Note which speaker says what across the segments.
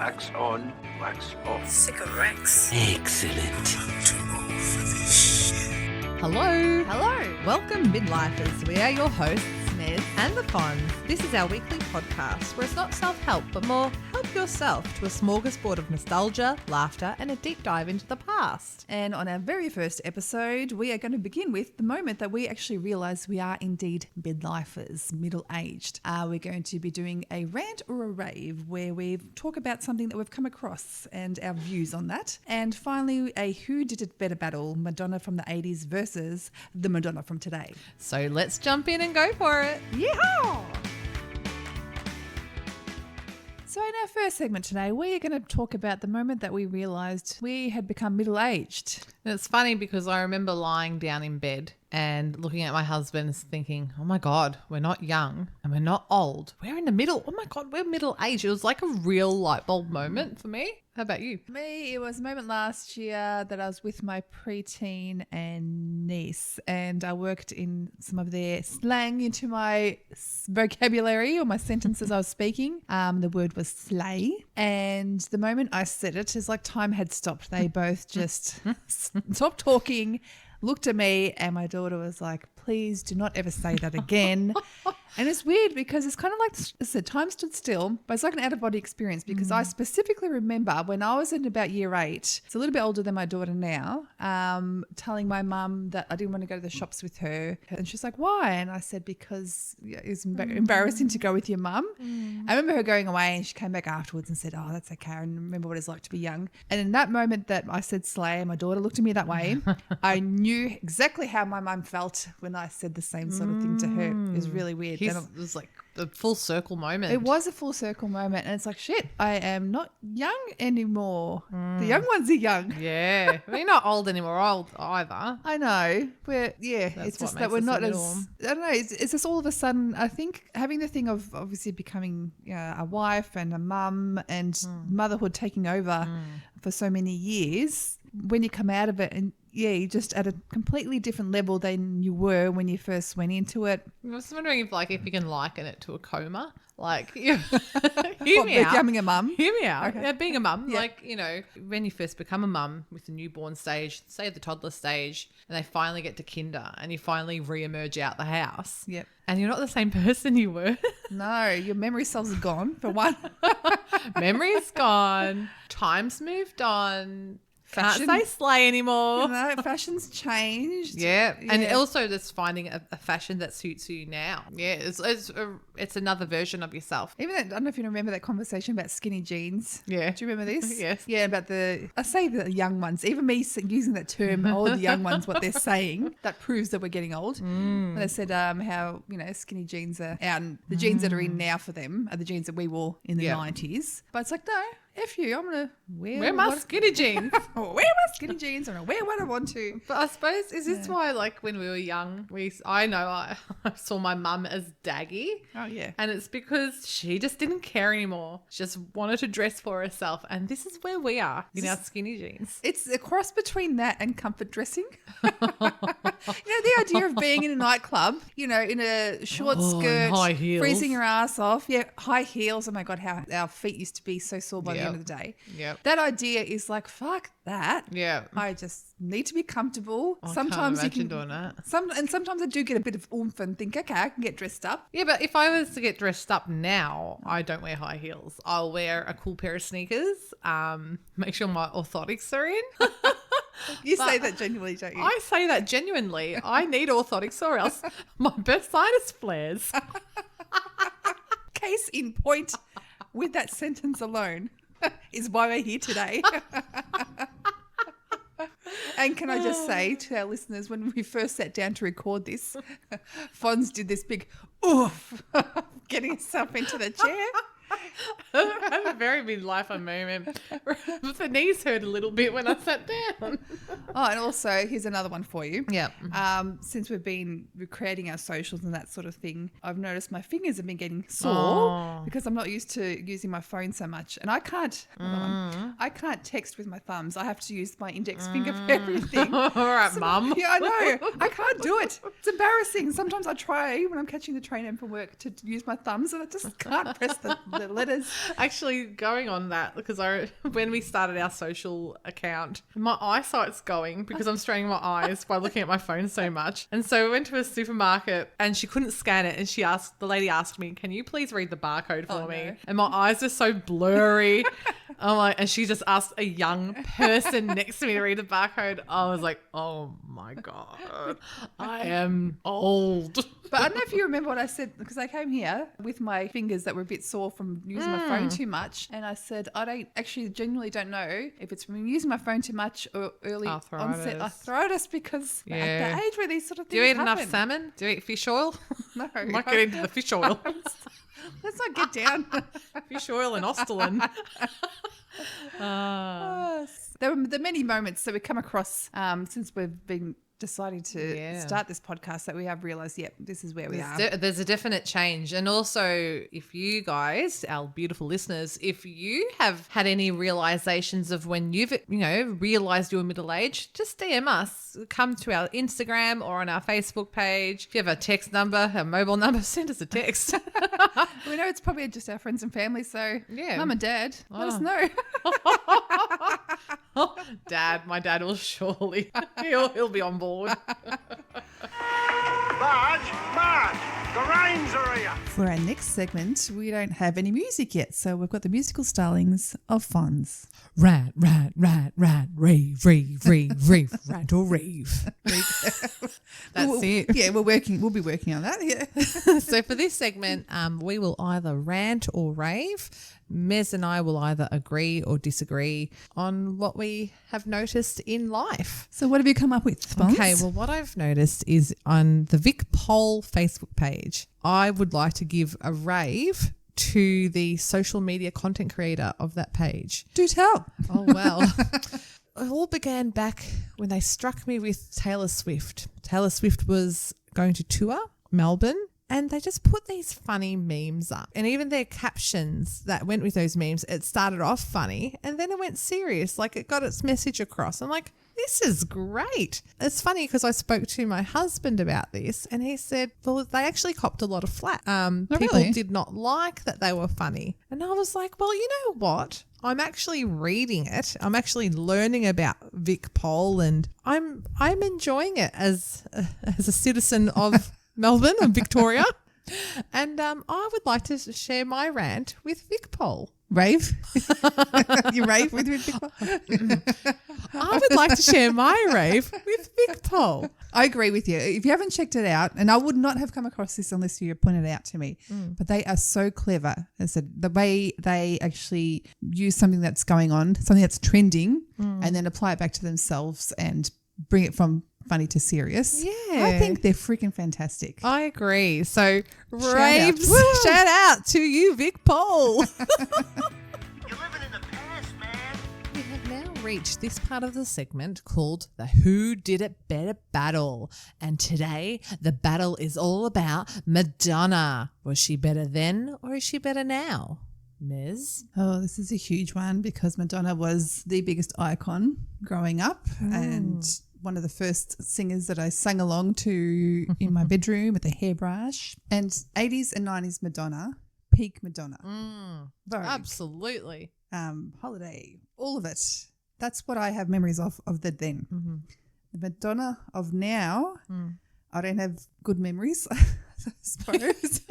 Speaker 1: Wax on, wax off.
Speaker 2: Cigarettes.
Speaker 3: Excellent.
Speaker 4: Hello.
Speaker 5: Hello.
Speaker 4: Welcome, Midlifers. We are your hosts,
Speaker 5: Nez.
Speaker 4: and the Fonz. This is our weekly podcast where it's not self-help, but more help yourself to a smorgasbord of nostalgia, laughter, and a deep dive into the past.
Speaker 5: And on our very first episode, we are going to begin with the moment that we actually realise we are indeed midlifers, middle-aged. We're going to be doing a rant or a rave where we talk about something that we've come across and our views on that. And finally, a who did it better battle, Madonna from the 80s versus the Madonna from today.
Speaker 4: So let's jump in and go for it.
Speaker 5: Yeehaw! So in our first segment today, we are going to talk about the moment that we realised we had become middle-aged.
Speaker 4: And it's funny because I remember lying down in bed and looking at my husband thinking, oh my God, we're not young and we're not old. We're in the middle. Oh my God, we're middle-aged. It was like a real light bulb moment for me. How about you?
Speaker 5: Me, it was a moment last year that I was with my preteen and niece, and I worked in some of their slang into my vocabulary or my sentences I was speaking. The word was slay, and the moment I said it, it's like time had stopped. They both just stopped talking, looked at me, and my daughter was like, please do not ever say that again. And it's weird because it's kind of like, I said, time stood still, but it's like an out-of-body experience because I specifically remember when I was in about year 8, it's a little bit older than my daughter now, telling my mum that I didn't want to go to the shops with her. And she's like, why? And I said, because it's embarrassing to go with your mum. I remember her going away and she came back afterwards and said, oh, that's okay. I remember what it's like to be young. And in that moment that I said slay and my daughter looked at me that way, I knew exactly how my mum felt when I said the same sort of thing to her. It was really weird.
Speaker 4: It was like a full circle moment.
Speaker 5: It was a full circle moment. And it's like, shit, I am not young anymore. The young ones are young.
Speaker 4: Yeah. We're not old anymore, old either.
Speaker 5: I know. It's
Speaker 4: That's
Speaker 5: just
Speaker 4: what
Speaker 5: that we're
Speaker 4: makes us
Speaker 5: not
Speaker 4: the
Speaker 5: as,
Speaker 4: norm.
Speaker 5: I don't know, it's just all of a sudden, I think having the thing of obviously becoming a wife and a mum and motherhood taking over for so many years, when you come out of it and you're just at a completely different level than you were when you first went into it.
Speaker 4: I was wondering if you can liken it to a coma. Like, hear me out.
Speaker 5: Becoming a mum?
Speaker 4: Hear me out.
Speaker 5: Okay.
Speaker 4: Yeah, being a mum,
Speaker 5: Yeah.
Speaker 4: like, when you first become a mum with the newborn stage, say the toddler stage, and they finally get to kinder and you finally re-emerge out the house.
Speaker 5: Yep.
Speaker 4: And you're not the same person you were.
Speaker 5: No, your memory cells are gone for one.
Speaker 4: Memory's gone. Time's moved on.
Speaker 5: Fashion.
Speaker 4: Can't say slay anymore.
Speaker 5: Fashion's changed.
Speaker 4: Yeah. And also just finding a fashion that suits you now. Yeah, it's another version of yourself.
Speaker 5: Even that, I don't know if you remember that conversation about skinny jeans.
Speaker 4: Yeah.
Speaker 5: Do you remember this?
Speaker 4: Yes.
Speaker 5: Yeah, about I say the young ones, even me using that term, all the young ones, what they're saying, that proves that we're getting old. And they said how, skinny jeans are out and the jeans that are in now for them are the jeans that we wore in the 90s. But it's like, no, F you, I'm going to
Speaker 4: wear my skinny jeans.
Speaker 5: Wear my skinny jeans. I'm going to wear what I want to.
Speaker 4: But I suppose, is this why, like, when we were young, I saw my mum as daggy.
Speaker 5: Oh, yeah.
Speaker 4: And it's because she just didn't care anymore. She just wanted to dress for herself. And this is where we are in our skinny jeans.
Speaker 5: It's a cross between that and comfort dressing. The idea of being in a nightclub, in a short skirt,
Speaker 4: high heels.
Speaker 5: freezing your ass off. Yeah, high heels. Oh my God, how our feet used to be so sore by the end of the day.
Speaker 4: Yep.
Speaker 5: That idea is like, fuck that.
Speaker 4: Yeah.
Speaker 5: I just need to be comfortable.
Speaker 4: I
Speaker 5: Sometimes
Speaker 4: can't
Speaker 5: you
Speaker 4: imagine
Speaker 5: can
Speaker 4: doing that.
Speaker 5: Sometimes I do get a bit of oomph and think, okay, I can get dressed up.
Speaker 4: Yeah, but if I was to get dressed up now, I don't wear high heels. I'll wear a cool pair of sneakers, make sure my orthotics are in.
Speaker 5: You say that genuinely, don't you?
Speaker 4: I say that genuinely. I need orthotics or else my bursitis flares.
Speaker 5: Case in point with that sentence alone is why we're here today. And can I just say to our listeners, when we first sat down to record this, Fonz did this big oof, getting himself into the chair.
Speaker 4: I have a very midlifer moment. The knees hurt a little bit when I sat down.
Speaker 5: Oh, and also here's another one for you.
Speaker 4: Yeah.
Speaker 5: Since we've been creating our socials and that sort of thing, I've noticed my fingers have been getting sore because I'm not used to using my phone so much, and I can't text with my thumbs. I have to use my index finger for everything.
Speaker 4: All right, Mum.
Speaker 5: Yeah, I know. I can't do it. It's embarrassing. Sometimes I try when I'm catching the train home from work to use my thumbs, and I just can't press the the letters.
Speaker 4: Actually, going on that, because when we started our social account, my eyesight's going because I'm straining my eyes by looking at my phone so much. And so we went to a supermarket and she couldn't scan it. And the lady asked me, can you please read the barcode for me?
Speaker 5: No.
Speaker 4: And my eyes are so blurry. I'm like, and she just asked a young person next to me to read the barcode. I was like, oh my God, I am old.
Speaker 5: But I don't know if you remember what I said, because I came here with my fingers that were a bit sore from using my phone too much. And I said, I genuinely don't know if it's from using my phone too much or early onset arthritis, because at the age where these sort of things
Speaker 4: Do you eat
Speaker 5: happen.
Speaker 4: enough salmon? Do you eat fish oil?
Speaker 5: No.
Speaker 4: Might get into the fish oil.
Speaker 5: Let's not get down.
Speaker 4: Fish oil and Ostalin.
Speaker 5: There were the many moments that we come across since we've been deciding to start this podcast that we have realised, this is where we are.
Speaker 4: There's a definite change. And also, if you guys, our beautiful listeners, if you have had any realizations of when you've, realized you're middle age, just DM us. Come to our Instagram or on our Facebook page. If you have a text number, a mobile number, send us a text.
Speaker 5: We know it's probably just our friends and family, so Mum and Dad, let us know.
Speaker 4: My dad will surely, he'll be on board.
Speaker 1: Marge, the rains are here.
Speaker 5: For our next segment, we don't have any music yet, so we've got the musical stylings of Fonz.
Speaker 4: Rant, rave, rant or rave. That's it.
Speaker 5: Yeah, we'll be working on that. Yeah.
Speaker 4: So for this segment, we will either rant or rave. Mez and I will either agree or disagree on what we have noticed in life.
Speaker 5: So what have you come up with, Fonz?
Speaker 4: Okay, well, what I've noticed is on the Vic Poll Facebook page, I would like to give a rave to the social media content creator of that page.
Speaker 5: Do tell.
Speaker 4: Oh, well. It all began back when they struck me with Taylor Swift. Taylor Swift was going to tour Melbourne. And they just put these funny memes up. And even their captions that went with those memes, it started off funny and then it went serious. Like it got its message across. I'm like, this is great. It's funny because I spoke to my husband about this and he said, well, they actually copped a lot of flack. People did not like that they were funny. And I was like, well, you know what? I'm actually reading it. I'm actually learning about Vic Poll and I'm enjoying it as a citizen of Melbourne and Victoria. And I would like to share my rant with Vic Poll.
Speaker 5: Rave? You rave with Vic Poll?
Speaker 4: I would like to share my rave with Vic Poll.
Speaker 5: I agree with you. If you haven't checked it out, and I would not have come across this unless you pointed it out to me, but they are so clever. As I said, the way they actually use something that's going on, something that's trending, and then apply it back to themselves and bring it from funny to serious.
Speaker 4: Yeah.
Speaker 5: I think they're freaking fantastic.
Speaker 4: I agree. So raves, shout out to you, Vic Poll.
Speaker 1: You're living in the past, man.
Speaker 4: We have now reached this part of the segment called the Who Did It Better Battle. And today the battle is all about Madonna. Was she better then or is she better now? Mez?
Speaker 5: Oh, this is a huge one because Madonna was the biggest icon growing up and one of the first singers that I sang along to in my bedroom with a hairbrush. And 80s and 90s Madonna, peak Madonna. Vogue,
Speaker 4: Absolutely.
Speaker 5: Holiday, all of it. That's what I have memories of the then. The Madonna of now, I don't have good memories, I suppose.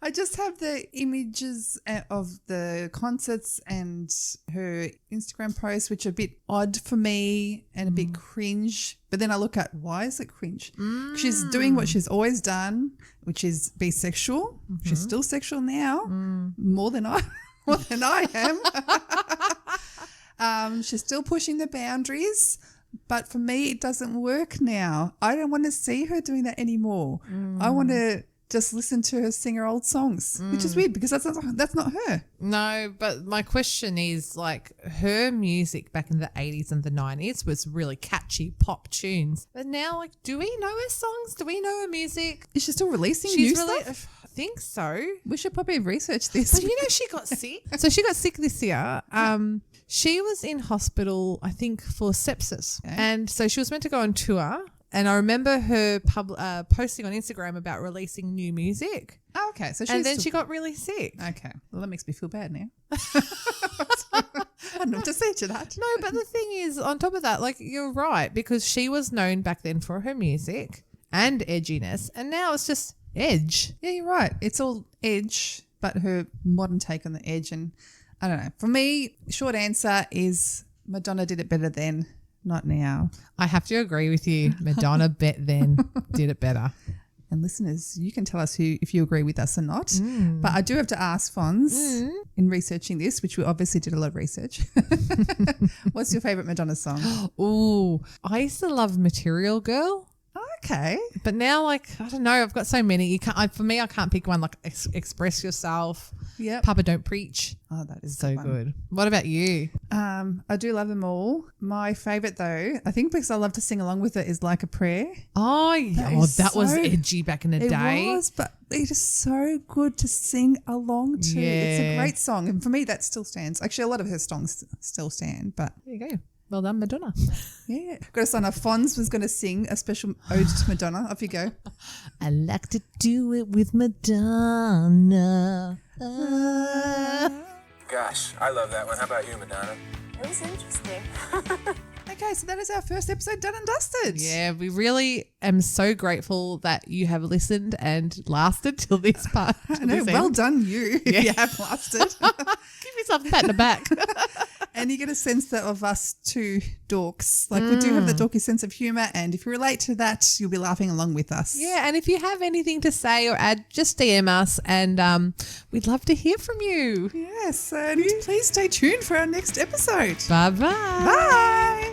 Speaker 5: I just have the images of the concerts and her Instagram posts, which are a bit odd for me and a bit cringe. But then I look at why is it cringe? She's doing what she's always done, which is be sexual. She's still sexual now, more than I am. She's still pushing the boundaries. But for me, it doesn't work now. I don't want to see her doing that anymore. I want to just listen to her sing her old songs, which is weird because that's not her.
Speaker 4: No, but my question is like her music back in the 80s and the 90s was really catchy pop tunes. But now, like, do we know her songs? Do we know her music?
Speaker 5: Is she still releasing new stuff?
Speaker 4: I think so.
Speaker 5: We should probably research this.
Speaker 4: But you know, she got sick. So she got sick this year. She was in hospital, I think, for sepsis. Okay. And so she was meant to go on tour And I remember her posting on Instagram about releasing new music.
Speaker 5: Oh, okay. So
Speaker 4: And then she got really sick.
Speaker 5: Okay. Well, that makes me feel bad now. I don't know what to say to that.
Speaker 4: No, but the thing is, on top of that, like, you're right, because she was known back then for her music and edginess, and now it's just edge.
Speaker 5: Yeah, you're right. It's all edge, but her modern take on the edge. And I don't know. For me, short answer is Madonna did it better then, not now.
Speaker 4: I have to agree with you. Madonna bet then did it better.
Speaker 5: And listeners, you can tell us if you agree with us or not. But I do have to ask Fonz, in researching this, which we obviously did a lot of research, what's your favourite Madonna song?
Speaker 4: Ooh, I used to love Material Girl.
Speaker 5: Okay.
Speaker 4: But now, like, I don't know, I've got so many. You can't. For me, I can't pick one. Like, Express Yourself.
Speaker 5: Yeah.
Speaker 4: Papa Don't Preach.
Speaker 5: Oh, that is
Speaker 4: So
Speaker 5: one.
Speaker 4: good. What about you?
Speaker 5: I do love them all. My favourite though, I think because I love to sing along with it, is Like a Prayer.
Speaker 4: Oh, yeah. That was edgy back in the day.
Speaker 5: It was, but it is so good to sing along to. It's a
Speaker 4: Yeah.
Speaker 5: great song. And for me, that still stands. Actually, a lot of her songs still stand, but
Speaker 4: There you go. Well done, Madonna.
Speaker 5: yeah. Got to sign off. Fonz was going to sing a special ode to Madonna. Off you go.
Speaker 4: I like to do it with Madonna.
Speaker 2: Gosh, I love that one. How about you, Madonna?
Speaker 3: It was interesting.
Speaker 5: Okay, so that is our first episode done and dusted.
Speaker 4: Yeah, we really am so grateful that you have listened and lasted till this part.
Speaker 5: I know. Well done, you. If you have lasted.
Speaker 4: Give yourself a pat in the back.
Speaker 5: And you get a sense that of us two dorks. Like we do have the dorky sense of humour, and if you relate to that, you'll be laughing along with us.
Speaker 4: Yeah, and if you have anything to say or add, just DM us, and we'd love to hear from you.
Speaker 5: Yes, and please stay tuned for our next episode.
Speaker 4: Bye-bye.
Speaker 5: Bye.